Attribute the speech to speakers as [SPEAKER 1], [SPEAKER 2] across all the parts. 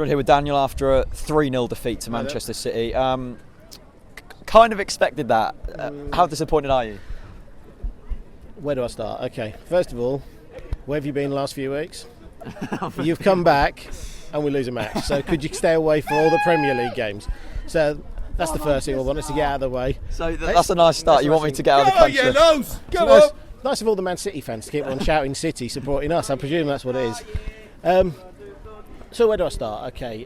[SPEAKER 1] Joined here with Daniel after a 3-0 defeat to Manchester City. Kind of expected that. How disappointed are you?
[SPEAKER 2] Where do I start? Okay, first of all, where have you been the last few weeks? You've come back and we lose a match. So could you stay away for all the Premier League games? So that's the first thing I want us to get out of the way.
[SPEAKER 1] So that's a nice start. You want me to get out of the country?
[SPEAKER 3] Yellows! Go
[SPEAKER 2] nice,
[SPEAKER 3] on!
[SPEAKER 2] nice of all the Man City fans to keep on shouting City, supporting us. I presume that's what it is. So where do I start? Okay,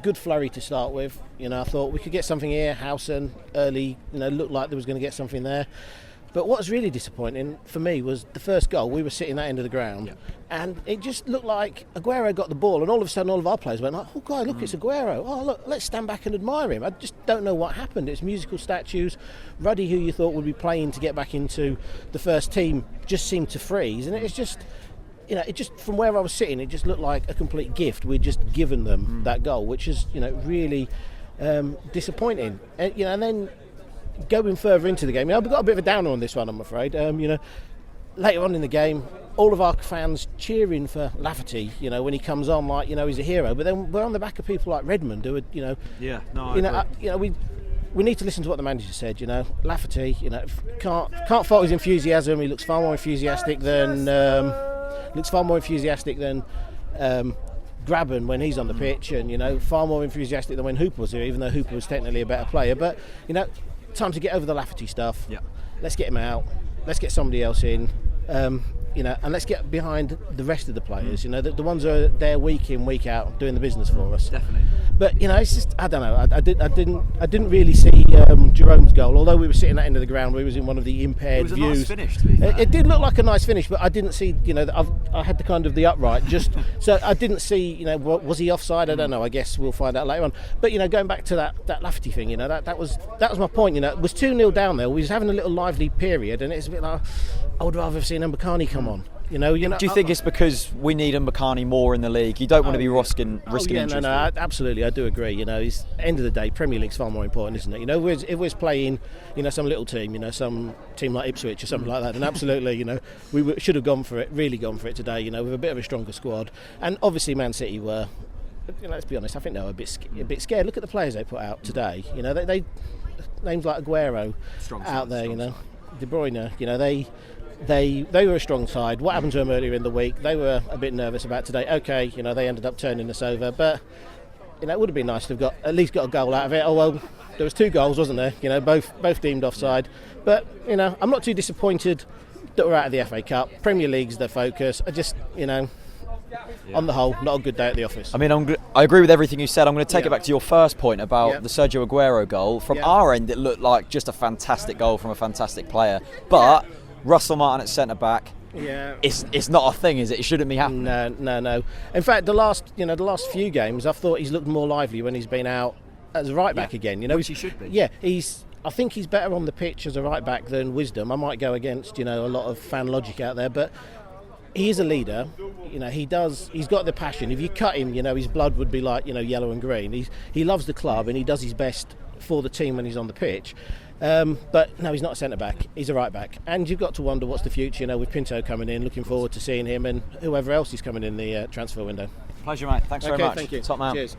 [SPEAKER 2] good flurry to start with. I thought we could get something here. Howson early, looked like there was going to get something there. But what was really disappointing for me was the first goal. We were sitting that end of the ground, and it just looked like Aguero got the ball, and all of a sudden all of our players went like, "Oh God, look, it's Aguero! Oh look, let's stand back and admire him." I just don't know what happened. It's musical statues. Ruddy, who you thought would be playing to get back into the first team, just seemed to freeze, and it's just. It just from where I was sitting, it just looked like a complete gift. We'd just given them that goal, which is really disappointing. And then going further into the game, I've got a bit of a downer on this one, I'm afraid. Later on in the game, all of our fans cheering for Lafferty. When he comes on, like he's a hero. But then we're on the back of people like Redmond, who are we need to listen to what the manager said. Lafferty, can't fault his enthusiasm. He looks far more enthusiastic than. Graben when he's on the pitch, and far more enthusiastic than when Hooper was here, even though Hooper was technically a better player. But time to get over the Lafferty stuff. Let's get him out. Let's get somebody else in. And let's get behind the rest of the players. The ones who are there week in, week out, doing the business for us.
[SPEAKER 1] Definitely.
[SPEAKER 2] But it's just I don't know. I didn't really see Jerome's goal. Although we were sitting at the end of the ground, we was in one of the impaired views.
[SPEAKER 1] It was a nice finish, to be fair.
[SPEAKER 2] It did look like a nice finish, but I didn't see. I had the kind of the upright. So I didn't see. Was he offside? I don't know. I guess we'll find out later on. But going back to that Lafferty thing. That was my point. It was 2-0 down there. We was having a little lively period, and it's a bit like I would rather have seen Mbakani come on. Do
[SPEAKER 1] you think it's because we need Mbakani more in the league? You don't want to be risking injuries.
[SPEAKER 2] No, absolutely, I do agree. It's end of the day, Premier League's far more important, isn't it? If we're playing, some little team, some team like Ipswich or something like that, then absolutely, we should have really gone for it today, with a bit of a stronger squad. And obviously, Man City were, let's be honest, I think they were a bit scared. Look at the players they put out today. They names like Aguero out there, De Bruyne, They were a strong side. What happened to them earlier in the week, they were a bit nervous about today. Okay, they ended up turning us over, but it would have been nice to have at least got a goal out of it. Oh well, there was 2 goals, wasn't there? Both deemed offside. But I'm not too disappointed that we're out of the FA Cup. Premier League's their focus. I just on the whole, not a good day at the office.
[SPEAKER 1] I mean, I agree with everything you said. I'm going to take it back to your first point about the Sergio Aguero goal. From our end, it looked like just a fantastic goal from a fantastic player, but. Russell Martin at centre back. It's not a thing, is it? It shouldn't be happening.
[SPEAKER 2] No. In fact, the last few games, I've thought he's looked more lively when he's been out as a right back again.
[SPEAKER 1] Which he should be.
[SPEAKER 2] Yeah, I think he's better on the pitch as a right back than Wisdom. I might go against a lot of fan logic out there, but he is a leader. He's got the passion. If you cut him, his blood would be like yellow and green. He loves the club and he does his best for the team when he's on the pitch. But no, he's not a centre-back, he's a right-back. And you've got to wonder what's the future, with Pinto coming in, looking forward to seeing him and whoever else is coming in the transfer window.
[SPEAKER 1] Pleasure, mate. Thanks very much.
[SPEAKER 2] Thank you.
[SPEAKER 1] Top man.
[SPEAKER 2] Cheers.